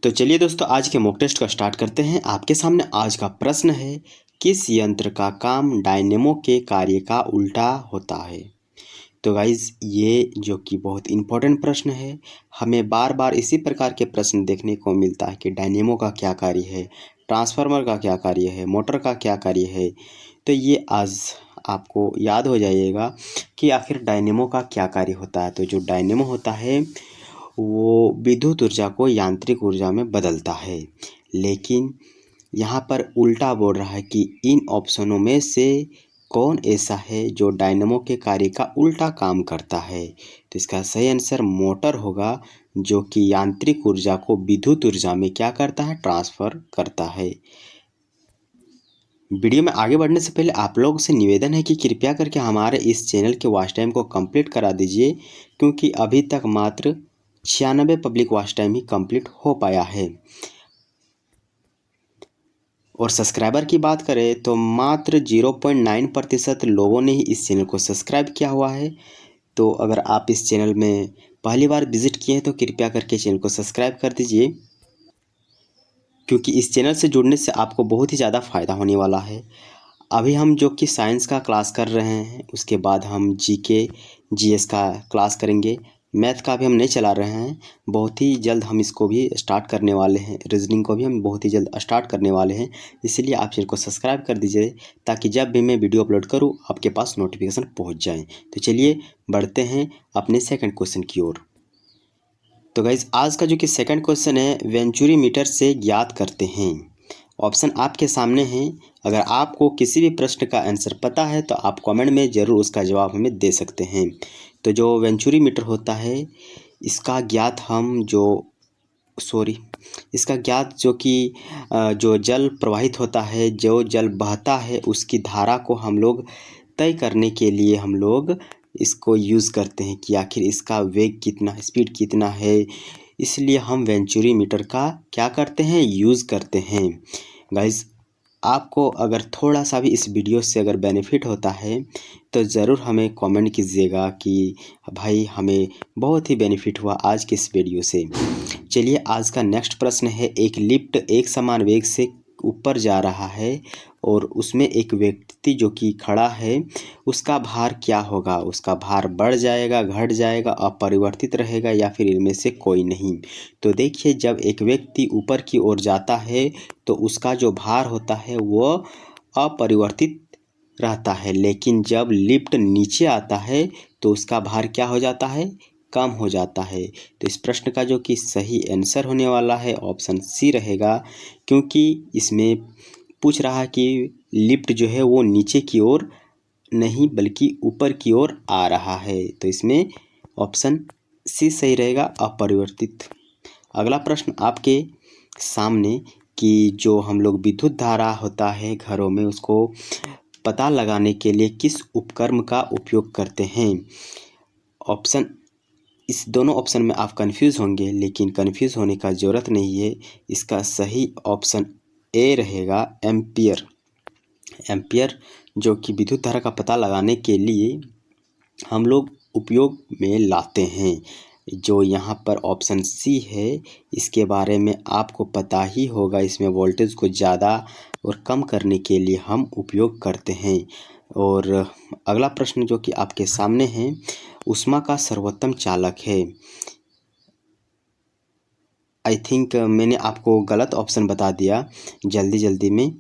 तो चलिए दोस्तों, आज के मॉक टेस्ट का स्टार्ट करते हैं। आपके सामने आज का प्रश्न है, किस यंत्र का काम डायनेमो के कार्य का उल्टा होता है। तो गाइज, ये जो कि बहुत इंपॉर्टेंट प्रश्न है। हमें बार बार इसी प्रकार के प्रश्न देखने को मिलता है कि डायनेमो का क्या कार्य है, ट्रांसफार्मर का क्या कार्य है, मोटर का क्या कार्य है। तो ये आज आपको याद हो जाइएगा कि आखिर डायनेमो का क्या कार्य होता है। तो जो डायनेमो होता है वो विद्युत ऊर्जा को यांत्रिक ऊर्जा में बदलता है, लेकिन यहाँ पर उल्टा बोल रहा है कि इन ऑप्शनों में से कौन ऐसा है जो डायनेमो के कार्य का उल्टा काम करता है। तो इसका सही आंसर मोटर होगा, जो कि यांत्रिक ऊर्जा को विद्युत ऊर्जा में क्या करता है, ट्रांसफर करता है। वीडियो में आगे बढ़ने से पहले आप लोगों से निवेदन है कि कृपया करके हमारे इस चैनल के वॉच टाइम को कंप्लीट करा दीजिए, क्योंकि अभी तक मात्र 96 पब्लिक वॉच टाइम ही कंप्लीट हो पाया है। और सब्सक्राइबर की बात करें तो मात्र 0.9% लोगों ने ही इस चैनल को सब्सक्राइब किया हुआ है। तो अगर आप इस चैनल में पहली बार विजिट किए हैं तो कृपया करके चैनल को सब्सक्राइब कर दीजिए, क्योंकि इस चैनल से जुड़ने से आपको बहुत ही ज़्यादा फ़ायदा होने वाला है। अभी हम जो कि साइंस का क्लास कर रहे हैं, उसके बाद हम जीके जीएस का क्लास करेंगे। मैथ का भी हम नहीं चला रहे हैं, बहुत ही जल्द हम इसको भी स्टार्ट करने वाले हैं। रीजनिंग को भी हम बहुत ही जल्द स्टार्ट करने वाले हैं। इसलिए आप चैनल को सब्सक्राइब कर दीजिए, ताकि जब भी मैं वीडियो अपलोड करूं आपके पास नोटिफिकेशन पहुंच जाए। तो चलिए बढ़ते हैं अपने सेकंड क्वेश्चन की ओर। तो गाइज, आज का जो कि सेकंड क्वेश्चन है, वेंचुरी मीटर से ज्ञात करते हैं। ऑप्शन आपके सामने हैं। अगर आपको किसी भी प्रश्न का आंसर पता है तो आप कमेंट में ज़रूर उसका जवाब हमें दे सकते हैं। तो जो वेंचुरी मीटर होता है, इसका ज्ञात इसका ज्ञात जो कि जो जल प्रवाहित होता है, जो जल बहता है, उसकी धारा को हम लोग तय करने के लिए हम लोग इसको यूज़ करते हैं कि आखिर इसका वेग कितना, स्पीड कितना है। इसलिए हम वेंचुरी मीटर का क्या करते हैं, यूज़ करते हैं। गाइज, आपको अगर थोड़ा सा भी इस वीडियो से अगर बेनिफिट होता है तो ज़रूर हमें कमेंट कीजिएगा कि भाई हमें बहुत ही बेनिफिट हुआ आज के इस वीडियो से। चलिए, आज का नेक्स्ट प्रश्न है, एक लिफ्ट एक समान वेग से ऊपर जा रहा है और उसमें एक व्यक्ति जो कि खड़ा है, उसका भार क्या होगा। उसका भार बढ़ जाएगा, घट जाएगा, अपरिवर्तित रहेगा, या फिर इनमें से कोई नहीं। तो देखिए, जब एक व्यक्ति ऊपर की ओर जाता है तो उसका जो भार होता है वो अपरिवर्तित रहता है, लेकिन जब लिफ्ट नीचे आता है तो उसका भार क्या हो जाता है, कम हो जाता है। तो इस प्रश्न का जो कि सही आंसर होने वाला है ऑप्शन सी रहेगा, क्योंकि इसमें पूछ रहा है कि लिफ्ट जो है वो नीचे की ओर नहीं बल्कि ऊपर की ओर आ रहा है। तो इसमें ऑप्शन सी सही रहेगा, अपरिवर्तित। अगला प्रश्न आपके सामने कि जो हम लोग विद्युत धारा होता है घरों में, उसको पता लगाने के लिए किस उपकरण का उपयोग करते हैं। ऑप्शन, इस दोनों ऑप्शन में आप कंफ्यूज होंगे, लेकिन कंफ्यूज होने का ज़रूरत नहीं है। इसका सही ऑप्शन ए रहेगा, एम्पियर। एम्पियर जो कि विद्युत धारा का पता लगाने के लिए हम लोग उपयोग में लाते हैं। जो यहाँ पर ऑप्शन सी है, इसके बारे में आपको पता ही होगा। इसमें वोल्टेज को ज़्यादा और कम करने के लिए हम उपयोग करते हैं। और अगला प्रश्न जो कि आपके सामने है, ऊष्मा का सर्वोत्तम चालक है। आई थिंक मैंने आपको गलत ऑप्शन बता दिया जल्दी में।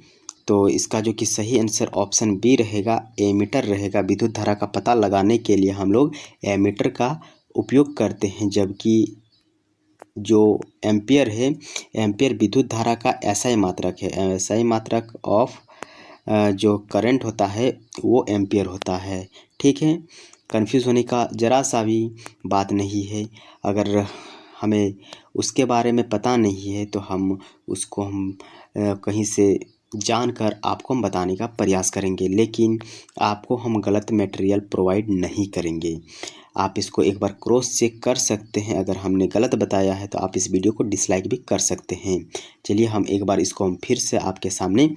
तो इसका जो कि सही आंसर ऑप्शन बी रहेगा, एमीटर रहेगा। विद्युत धारा का पता लगाने के लिए हम लोग एमीटर का उपयोग करते हैं, जबकि जो एम्पियर है, एम्पियर विद्युत धारा का एसआई मात्रक है। एसआई मात्रक ऑफ जो करंट होता है वो एम्पियर होता है। ठीक है, कंफ्यूज होने का ज़रा सा भी बात नहीं है। अगर हमें उसके बारे में पता नहीं है तो हम उसको कहीं से जानकर आपको हम बताने का प्रयास करेंगे, लेकिन आपको हम गलत मटेरियल प्रोवाइड नहीं करेंगे। आप इसको एक बार क्रॉस चेक कर सकते हैं। अगर हमने गलत बताया है तो आप इस वीडियो को डिसलाइक भी कर सकते हैं। चलिए, हम एक बार इसको हम फिर से आपके सामने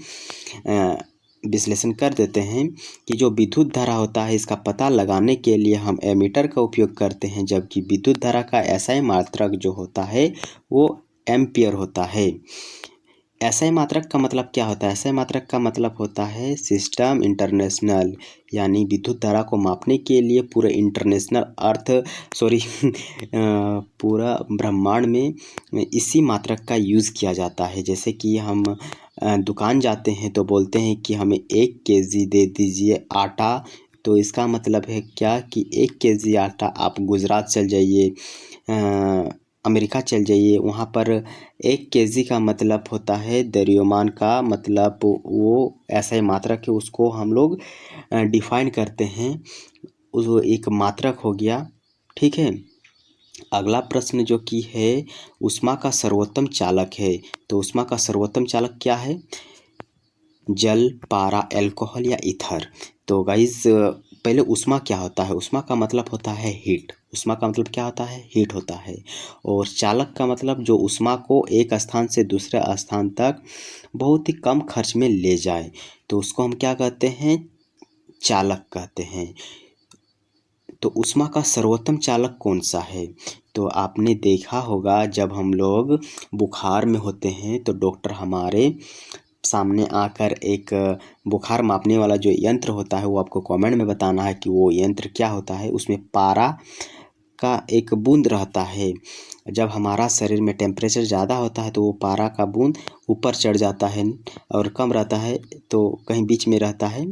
विश्लेषण कर देते हैं कि जो विद्युत धारा होता है, इसका पता लगाने के लिए हम एमीटर का उपयोग करते हैं, जबकि विद्युत धारा का एसआई मात्रक जो होता है वो एम्पियर होता है। एसआई मात्रक का मतलब क्या होता है? एसआई मात्रक का मतलब होता है सिस्टम इंटरनेशनल, यानी विद्युत धारा को मापने के लिए पूरे इंटरनेशनल पूरा ब्रह्मांड में इसी मात्रक का यूज़ किया जाता है। जैसे कि हम दुकान जाते हैं तो बोलते हैं कि हमें 1 केजी दे दीजिए आटा, तो इसका मतलब है क्या कि 1 केजी आटा आप गुजरात चल जाइए, अमेरिका चल जाइए, वहाँ पर 1 केजी का मतलब होता है द्रव्यमान का मतलब वो ऐसा ही मात्रक है, उसको हम लोग डिफाइन करते हैं, वो एक मात्रक हो गया। ठीक है। अगला प्रश्न जो कि है ऊष्मा का सर्वोत्तम चालक है, तो ऊष्मा का सर्वोत्तम चालक क्या है? जल, पारा, अल्कोहल या ईथर। तो गाइस पहले ऊष्मा क्या होता है? ऊष्मा का मतलब होता है हीट। ऊष्मा का मतलब क्या होता है? हीट होता है। और चालक का मतलब जो ऊष्मा को एक स्थान से दूसरे स्थान तक बहुत ही कम खर्च में ले जाए, तो उसको हम क्या कहते हैं? चालक कहते हैं। तो ऊष्मा का सर्वोत्तम चालक कौन सा है? तो आपने देखा होगा जब हम लोग बुखार में होते हैं तो डॉक्टर हमारे सामने आकर एक बुखार मापने वाला जो यंत्र होता है वो आपको कमेंट में बताना है कि वो यंत्र क्या होता है। उसमें पारा का एक बूंद रहता है। जब हमारा शरीर में टेम्परेचर ज़्यादा होता है तो वो पारा का बूंद ऊपर चढ़ जाता है, और कम रहता है तो कहीं बीच में रहता है।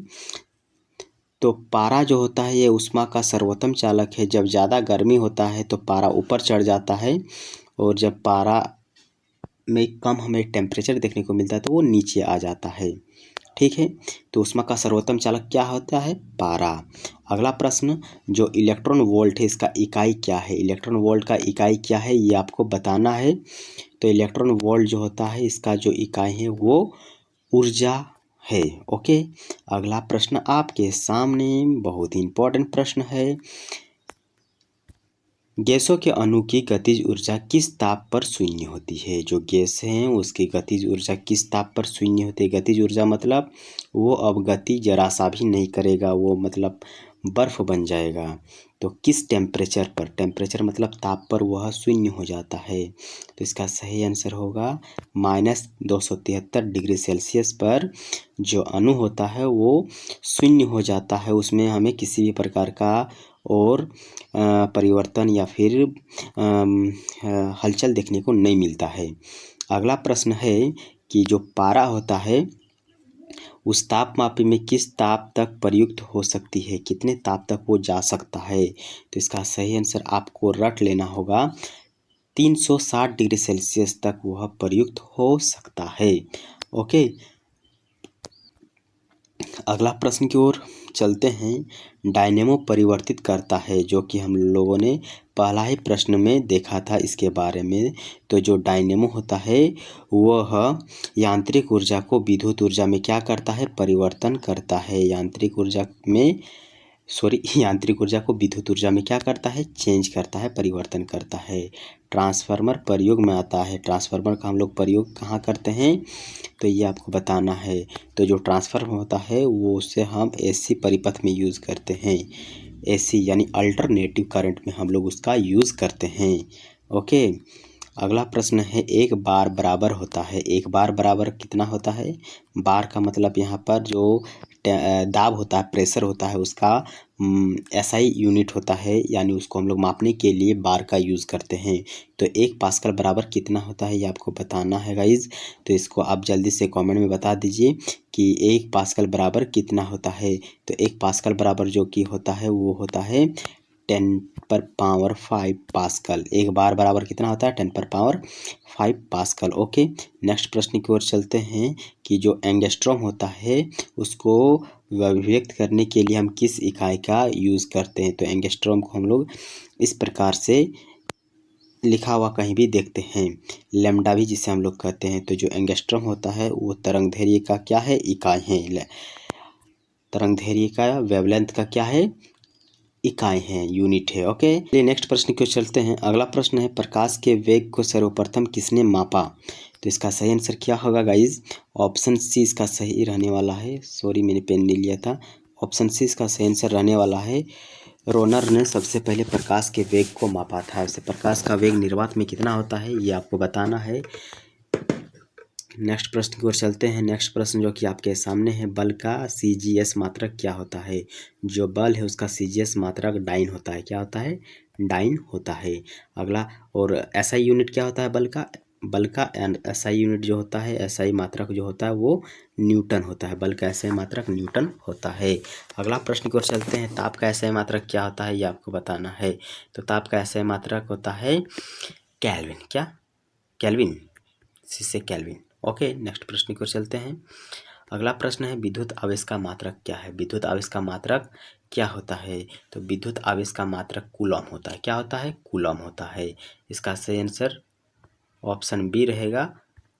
तो पारा जो होता है ये ऊष्मा का सर्वोत्तम चालक है। जब ज़्यादा गर्मी होता है तो पारा ऊपर चढ़ जाता है, और जब पारा में कम हमें टेम्परेचर देखने को मिलता है तो वो नीचे आ जाता है। ठीक है। तो ऊष्मा का सर्वोत्तम चालक क्या होता है? पारा। अगला प्रश्न, जो इलेक्ट्रॉन वोल्ट है इसका इकाई क्या है? इलेक्ट्रॉन वोल्ट का इकाई क्या है ये आपको बताना है। तो इलेक्ट्रॉन वोल्ट जो होता है इसका जो इकाई है वो ऊर्जा है। ओके। अगला प्रश्न आपके सामने बहुत ही इंपॉर्टेंट प्रश्न है। गैसों के अणु की गतिज ऊर्जा किस ताप पर शून्य होती है? जो गैस हैं उसकी गतिज ऊर्जा किस ताप पर शून्य होती है? गतिज ऊर्जा मतलब वो अब गति जरा सा भी नहीं करेगा, वो मतलब बर्फ बन जाएगा। तो किस टेम्परेचर पर? टेम्परेचर मतलब ताप पर वह शून्य हो जाता है। तो इसका सही आंसर होगा -273 डिग्री सेल्सियस पर जो अणु होता है वो शून्य हो जाता है। उसमें हमें किसी भी प्रकार का और परिवर्तन या फिर हलचल देखने को नहीं मिलता है। अगला प्रश्न है कि जो पारा होता है उस तापमापी में किस ताप तक प्रयुक्त हो सकती है? कितने ताप तक वो जा सकता है? तो इसका सही आंसर आपको रट लेना होगा, 360 डिग्री सेल्सियस तक वह प्रयुक्त हो सकता है। ओके। अगला प्रश्न की ओर चलते हैं। डायनेमो परिवर्तित करता है, जो कि हम लोगों ने पहला ही प्रश्न में देखा था इसके बारे में। तो जो डायनेमो होता है वह यांत्रिक ऊर्जा को विद्युत ऊर्जा में क्या करता है? परिवर्तन करता है। यांत्रिक ऊर्जा को विद्युत ऊर्जा में क्या करता है? चेंज करता है, परिवर्तन करता है। ट्रांसफार्मर प्रयोग में आता है। ट्रांसफार्मर का हम लोग प्रयोग कहाँ करते हैं? तो ये आपको बताना है। तो जो ट्रांसफार्मर होता है वो उससे हम एसी परिपथ में यूज़ करते हैं। एसी यानी अल्टरनेटिव करंट में हम लोग उसका यूज़ करते हैं। ओके। अगला प्रश्न है, एक बार बराबर होता है। एक बार बराबर कितना होता है? बार का मतलब यहाँ पर जो दाब होता है, प्रेशर होता है, उसका एसआई यूनिट होता है, यानी उसको हम लोग मापने के लिए बार का यूज़ करते हैं। तो 1 पास्कल बराबर कितना होता है ये आपको बताना है गाइज। तो इसको आप जल्दी से कमेंट में बता दीजिए कि 1 पास्कल बराबर कितना होता है। तो 1 पास्कल बराबर जो कि होता है वो होता है 10⁵ पास्कल। एक बार बराबर कितना होता है? 10⁵ पास्कल। ओके। नेक्स्ट प्रश्न की ओर चलते हैं कि जो एंगस्ट्रॉम होता है उसको व्यक्त करने के लिए हम किस इकाई का यूज़ करते हैं? तो एंगस्ट्रॉम को हम लोग इस प्रकार से लिखा हुआ कहीं भी देखते हैं, लैम्डा भी जिसे हम लोग कहते हैं। तो जो एंगस्ट्रॉम होता है वो तरंगदैर्घ्य का क्या है? इकाई है। तरंगदैर्घ्य का वेवलेंथ का क्या है? इकाई है, यूनिट है। ओके। चलिए नेक्स्ट प्रश्न की ओर चलते हैं। अगला प्रश्न है, प्रकाश के वेग को सर्वप्रथम किसने मापा? तो इसका सही आंसर क्या होगा गाइज? ऑप्शन सी इसका सही रहने वाला है। सॉरी मैंने पेन नहीं लिया था। ऑप्शन सी इसका सही आंसर रहने वाला है, रोनर ने सबसे पहले प्रकाश के वेग को मापा था। वैसे प्रकाश का वेग निर्वात में कितना होता है ये आपको बताना है। नेक्स्ट प्रश्न की ओर चलते हैं। नेक्स्ट प्रश्न जो कि आपके सामने है, बल का CGS मात्रक क्या होता है। जो बल है उसका CGS मात्रक डाइन होता है। क्या होता है? डाइन होता है। अगला, और SI यूनिट क्या होता है बल का? बल का SI यूनिट जो होता है, SI मात्रक जो होता है वो न्यूटन होता है। बल का SI मात्रक न्यूटन होता है। अगला प्रश्न की ओर चलते हैं। ताप का SI मात्रक क्या होता है ये आपको बताना है। तो ताप का SI मात्रक होता है केल्विन। क्या? केल्विन, से केल्विन। ओके, नेक्स्ट प्रश्न की ओर चलते हैं। अगला प्रश्न है, विद्युत आवेश का मात्रक क्या है। विद्युत आवेश का मात्रक क्या होता है? तो विद्युत आवेश का मात्रक कूलॉम होता है। क्या होता है? कूलॉम होता है। इसका सही आंसर ऑप्शन बी रहेगा,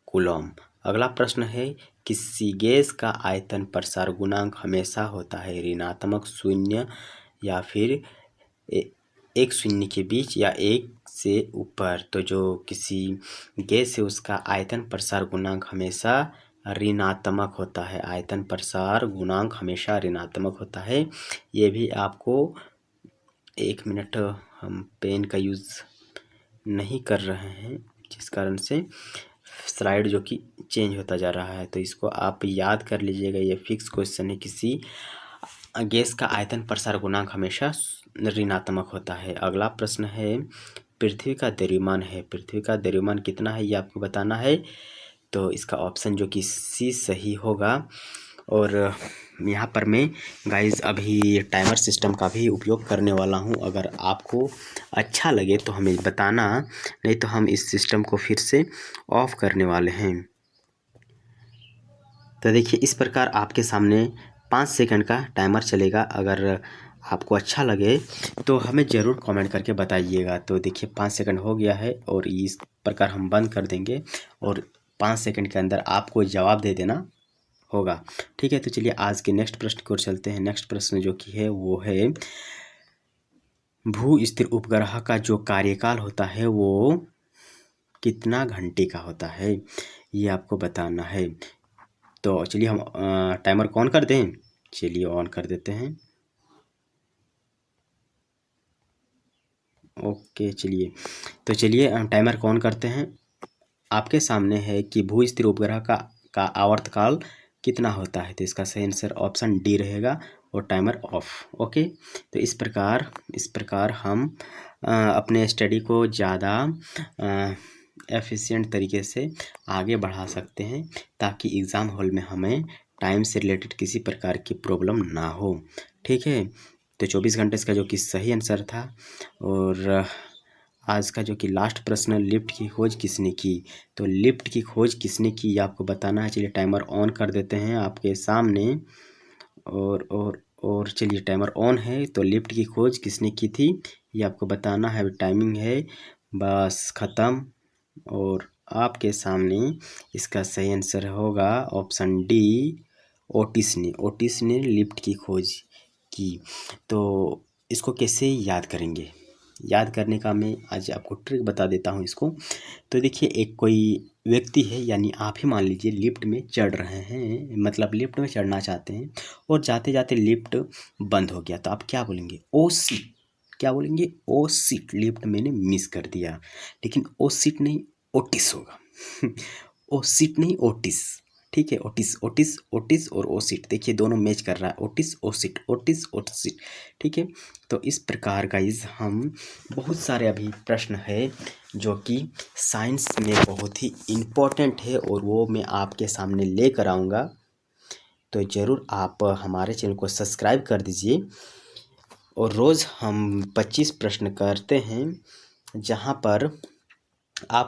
कूलॉम। अगला प्रश्न है, किसी गैस का आयतन प्रसार गुणांक हमेशा होता है ऋणात्मक, शून्य या फिर एक शून्य के बीच या एक से ऊपर। तो जो किसी गैस है उसका आयतन प्रसार गुणांक हमेशा ऋणात्मक होता है। आयतन प्रसार गुणांक हमेशा ऋणात्मक होता है। ये भी आपको, 1 मिनट, हम पेन का यूज़ नहीं कर रहे हैं जिस कारण से स्लाइड जो कि चेंज होता जा रहा है, तो इसको आप याद कर लीजिएगा। ये फिक्स क्वेश्चन है, किसी गैस का आयतन प्रसार गुणांक हमेशा ऋणात्मक होता है। अगला प्रश्न है, पृथ्वी का द्रव्यमान है। पृथ्वी का द्रव्यमान कितना है ये आपको बताना है। तो इसका ऑप्शन जो कि सी सही होगा। और यहाँ पर मैं गाइस अभी टाइमर सिस्टम का भी उपयोग करने वाला हूँ। अगर आपको अच्छा लगे तो हमें बताना, नहीं तो हम इस सिस्टम को फिर से ऑफ करने वाले हैं। तो देखिए, इस प्रकार आपके सामने 5 सेकंड का टाइमर चलेगा। अगर आपको अच्छा लगे तो हमें ज़रूर कमेंट करके बताइएगा। तो देखिए 5 सेकंड हो गया है और इस प्रकार हम बंद कर देंगे और 5 सेकंड के अंदर आपको जवाब दे देना होगा। ठीक है, तो चलिए आज के नेक्स्ट प्रश्न की ओर चलते हैं। नेक्स्ट प्रश्न जो कि है वो है, भू स्थिर उपग्रह का जो कार्यकाल होता है वो कितना घंटे का होता है ये आपको बताना है। तो चलिए हम टाइमर को ऑन कर दें। चलिए ऑन कर देते हैं। ओके, चलिए टाइमर को ऑन करते हैं। आपके सामने है कि भू स्थिर उपग्रह का आवर्तकाल कितना होता है। तो इसका सही आंसर ऑप्शन डी रहेगा और टाइमर ऑफ। ओके, तो इस प्रकार हम अपने स्टडी को ज़्यादा एफिशिएंट तरीके से आगे बढ़ा सकते हैं, ताकि एग्ज़ाम हॉल में हमें टाइम से रिलेटेड किसी प्रकार की प्रॉब्लम ना हो। ठीक है, तो 24 घंटे इसका जो कि सही आंसर था। और आज का जो कि लास्ट प्रश्न, लिफ्ट की खोज किसने की। तो लिफ्ट की खोज किसने की ये आपको बताना है। चलिए टाइमर ऑन कर देते हैं आपके सामने। और चलिए टाइमर ऑन है। तो लिफ्ट की खोज किसने की थी ये आपको बताना है। टाइमिंग है बस ख़त्म। और आपके सामने इसका सही आंसर होगा ऑप्शन डी, ओटिस ने लिफ्ट की खोज की। तो इसको कैसे याद करेंगे, याद करने का मैं आज आपको ट्रिक बता देता हूँ इसको। तो देखिए, एक कोई व्यक्ति है, यानी आप ही मान लीजिए लिफ्ट में चढ़ रहे हैं, मतलब लिफ्ट में चढ़ना चाहते हैं और जाते जाते लिफ्ट बंद हो गया। तो आप क्या बोलेंगे? Oh shit. क्या बोलेंगे? ओ शिट, लिफ्ट मैंने मिस कर दिया। लेकिन ओ शिट नहीं, ओटिस होगा। ओ शिट नहीं, ओटिस। ठीक है, ओटिस और ओ शिट, देखिए दोनों मैच कर रहा है। Otis oh shit. ठीक है, तो इस प्रकार गाइज हम बहुत सारे अभी प्रश्न है जो कि साइंस में बहुत ही इम्पोर्टेंट है और वो मैं आपके सामने लेकर आऊँगा। तो ज़रूर आप हमारे चैनल को सब्सक्राइब कर दीजिए। और रोज़ हम 25 प्रश्न करते हैं, जहाँ पर आप